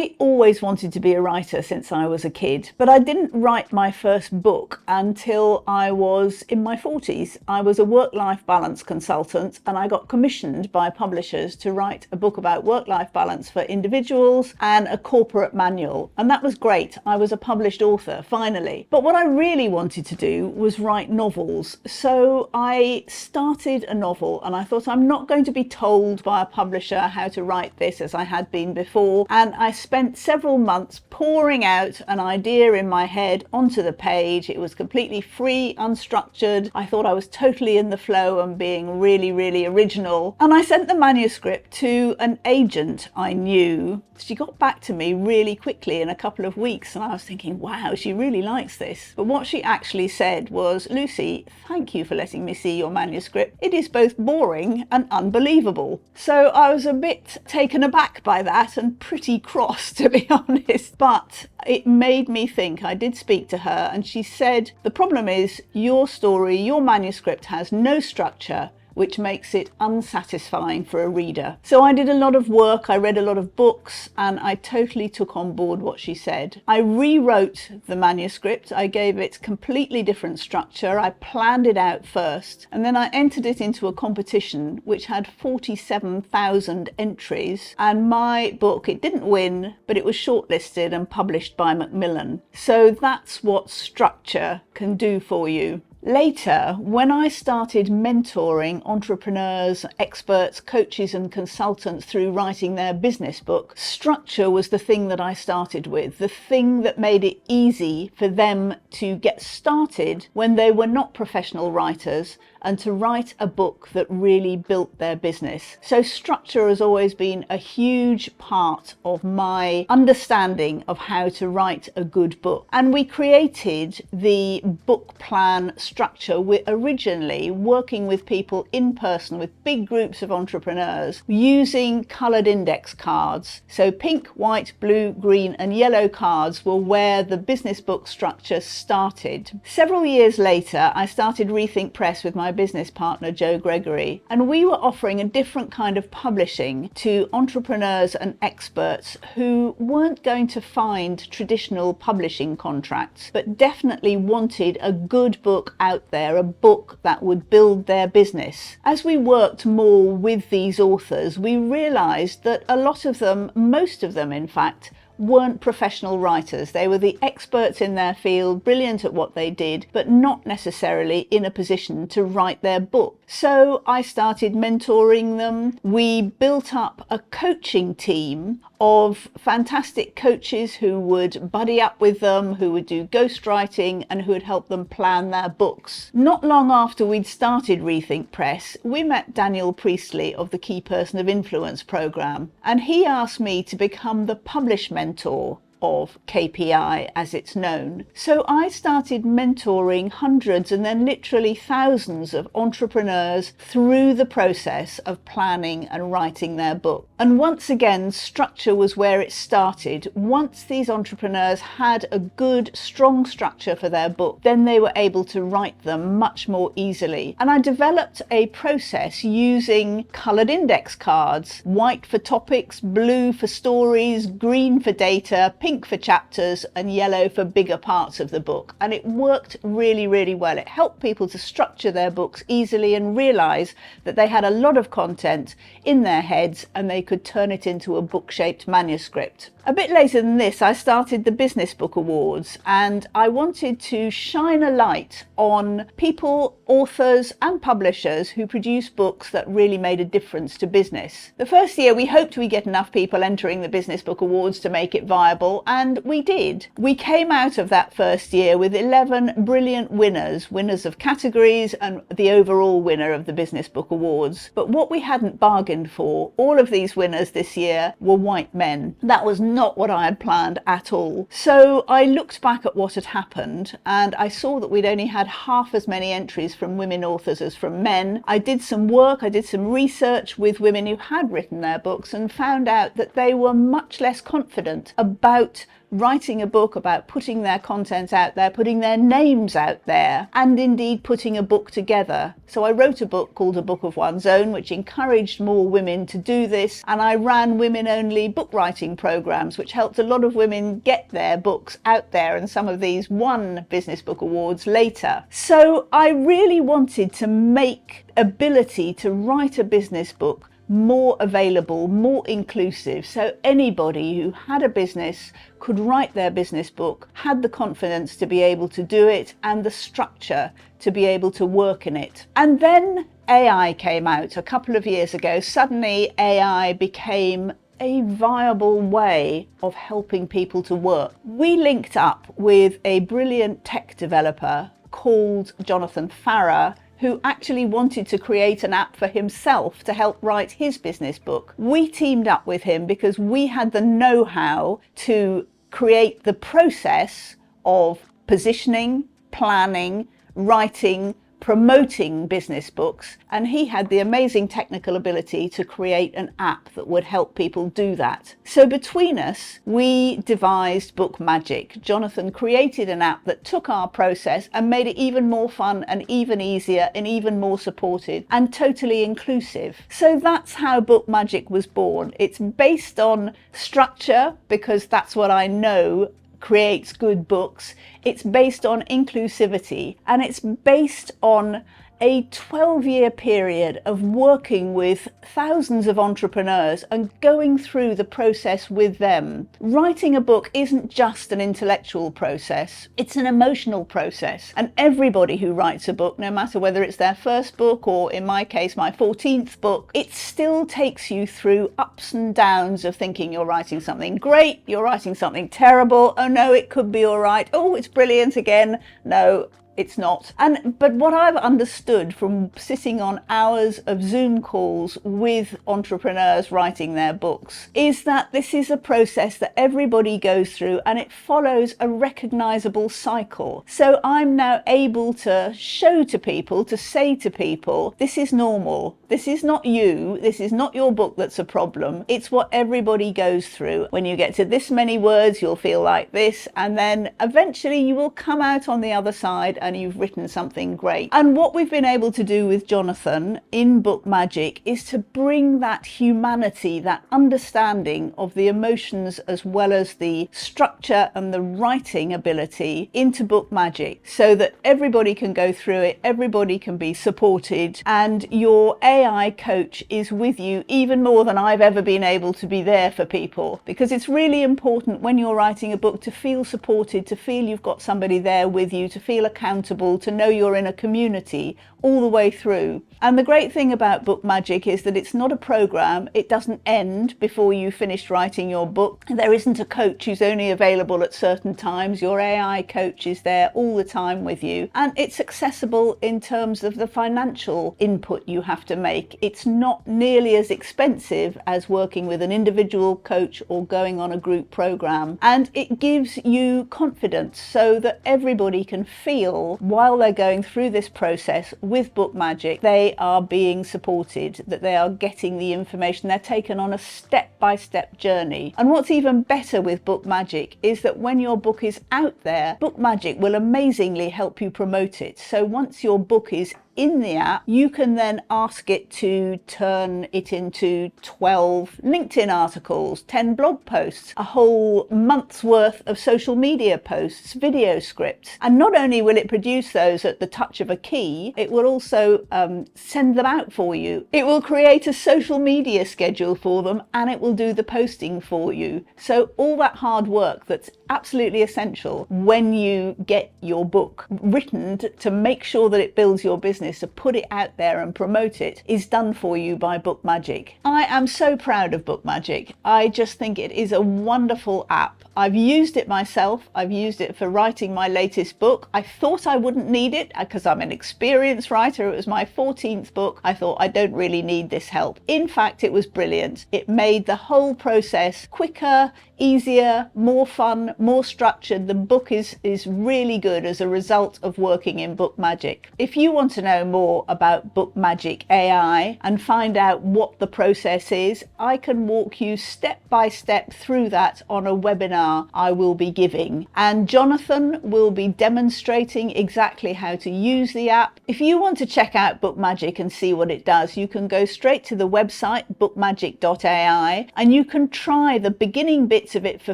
I always wanted to be a writer since I was a kid, but I didn't write my first book until I was in my 40s. I was a work-life balance consultant and I got commissioned by publishers to write a book about work-life balance for individuals and a corporate manual. And that was great. I was a published author, finally. But what I really wanted to do was write novels. So I started a novel and I thought, I'm not going to be told by a publisher how to write this as I had been before. And I spent several months pouring out an idea in my head onto the page. It was completely free, unstructured. I thought I was totally in the flow and being really, really original. And I sent the manuscript to an agent I knew. She got back to me really quickly in a couple of weeks and I was thinking, wow, she really likes this. But what she actually said was, Lucy, thank you for letting me see your manuscript. It is both boring and unbelievable. So I was a bit taken aback by that and pretty cross, to be honest. But it made me think. I did speak to her and she said, the problem is your story, your manuscript has no structure, which makes it unsatisfying for a reader. So I did a lot of work, I read a lot of books, and I totally took on board what she said. I rewrote the manuscript, I gave it completely different structure, I planned it out first, and then I entered it into a competition which had 47,000 entries, and my book, it didn't win, but it was shortlisted and published by Macmillan. So that's what structure can do for you. Later, when I started mentoring entrepreneurs, experts, coaches and consultants through writing their business book, structure was the thing that I started with, the thing that made it easy for them to get started when they were not professional writers and to write a book that really built their business. So structure has always been a huge part of my understanding of how to write a good book. And we created the book plan structure originally working with people in person, with big groups of entrepreneurs, using coloured index cards. So pink, white, blue, green and yellow cards were where the business book structure started. Several years later, I started Rethink Press with my business partner Joe Gregory, and we were offering a different kind of publishing to entrepreneurs and experts who weren't going to find traditional publishing contracts, but definitely wanted a good book out there, a book that would build their business. As we worked more with these authors, we realized that a lot of them, most of them in fact, weren't professional writers. They were the experts in their field, brilliant at what they did, but not necessarily in a position to write their book. So I started mentoring them. We built up a coaching team of fantastic coaches who would buddy up with them, who would do ghostwriting and who would help them plan their books. Not long after we'd started Rethink Press, we met Daniel Priestley of the Key Person of Influence program, and he asked me to become the publish mentor of KPI as it's known. So I started mentoring hundreds and then literally thousands of entrepreneurs through the process of planning and writing their book. And once again, structure was where it started. Once these entrepreneurs had a good, strong structure for their book, then they were able to write them much more easily. And I developed a process using coloured index cards, white for topics, blue for stories, green for data, pink for chapters and yellow for bigger parts of the book. And it worked really, really well. It helped people to structure their books easily and realize that they had a lot of content in their heads and they could turn it into a book-shaped manuscript. A bit later than this, I started the Business Book Awards, and I wanted to shine a light on people, authors and publishers who produce books that really made a difference to business. The first year we hoped we get enough people entering the Business Book Awards to make it viable, and we did. We came out of that first year with 11 brilliant winners of categories and the overall winner of the Business Book Awards. But what we hadn't bargained for, all of these winners this year were white men. That was not what I had planned at all. So I looked back at what had happened and I saw that we'd only had half as many entries from women authors as from men. I did some work, I did some research with women who had written their books and found out that they were much less confident about about writing a book, about putting their content out there, putting their names out there, and indeed putting a book together. So I wrote a book called A Book of One's Own, which encouraged more women to do this, and I ran women-only book writing programs, which helped a lot of women get their books out there, and some of these won Business Book Awards later. So I really wanted to make ability to write a business book more available, more inclusive, so anybody who had a business could write their business book, had the confidence to be able to do it, and the structure to be able to work in it. And then AI came out a couple of years ago. Suddenly AI became a viable way of helping people to work. We linked up with a brilliant tech developer called Jonathan Farrar, who actually wanted to create an app for himself to help write his business book. We teamed up with him because we had the know-how to create the process of positioning, planning, writing, promoting business books, and he had the amazing technical ability to create an app that would help people do that. So between us, we devised Bookmagic. Jonathan created an app that took our process and made it even more fun and even easier and even more supported and totally inclusive. So that's how Bookmagic was born. It's based on structure, because that's what I know creates good books. It's based on inclusivity, and it's based on a 12-year period of working with thousands of entrepreneurs and going through the process with them. Writing a book isn't just an intellectual process, it's an emotional process. And everybody who writes a book, no matter whether it's their first book or, in my case, my 14th book, it still takes you through ups and downs of thinking you're writing something great, you're writing something terrible, oh no, it could be all right, oh, it's brilliant again, no, it's not. But what I've understood from sitting on hours of Zoom calls with entrepreneurs writing their books is that this is a process that everybody goes through, and it follows a recognizable cycle. So I'm now able to show to people, to say to people, this is normal. This is not you. This is not your book that's a problem. It's what everybody goes through. When you get to this many words, you'll feel like this, and then eventually you will come out on the other side and you've written something great. And what we've been able to do with Jonathan in Bookmagic is to bring that humanity, that understanding of the emotions as well as the structure and the writing ability into Bookmagic, so that everybody can go through it, everybody can be supported, and your AI coach is with you even more than I've ever been able to be there for people. Because it's really important when you're writing a book to feel supported, to feel you've got somebody there with you, to feel accountable, to know you're in a community all the way through. And the great thing about Bookmagic is that it's not a program. It doesn't end before you finished writing your book. There isn't a coach who's only available at certain times. Your AI coach is there all the time with you. And it's accessible in terms of the financial input you have to make. It's not nearly as expensive as working with an individual coach or going on a group program. And it gives you confidence so that everybody can feel while they're going through this process with Bookmagic, they are being supported, that they are getting the information, they're taken on a step-by-step journey. And what's even better with Bookmagic is that when your book is out there, Bookmagic will amazingly help you promote it. So once your book is in the app, you can then ask it to turn it into 12 LinkedIn articles, 10 blog posts, a whole month's worth of social media posts, video scripts. And not only will it produce those at the touch of a key, it will also send them out for you. It will create a social media schedule for them, and it will do the posting for you. So all that hard work that's absolutely essential when you get your book written to make sure that it builds your business, to put it out there and promote it, is done for you by Bookmagic. I am so proud of Bookmagic. I just think it is a wonderful app. I've used it myself. I've used it for writing my latest book. I thought I wouldn't need it because I'm an experienced writer. It was my 14th book. I thought I don't really need this help. In fact, it was brilliant. It made the whole process quicker, easier, more fun, more structured. The book is really good as a result of working in Bookmagic. If you want to know more about Bookmagic AI and find out what the process is, I can walk you step by step through that on a webinar I will be giving. And Jonathan will be demonstrating exactly how to use the app. If you want to check out Bookmagic and see what it does, you can go straight to the website bookmagic.ai and you can try the beginning bits of it for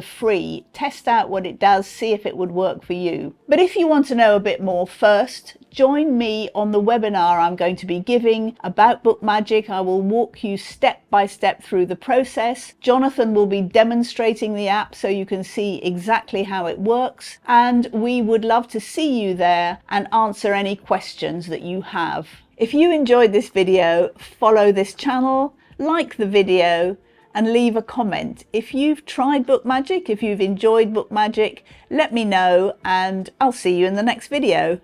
free, test out what it does, see if it would work for you. But if you want to know a bit more first, join me on the webinar I'm going to be giving about Bookmagic. I will walk you step by step through the process. Jonathan will be demonstrating the app so you can see exactly how it works, and we would love to see you there and answer any questions that you have. If you enjoyed this video, follow this channel, like the video, and leave a comment. If you've tried Bookmagic, if you've enjoyed Bookmagic, let me know, and I'll see you in the next video.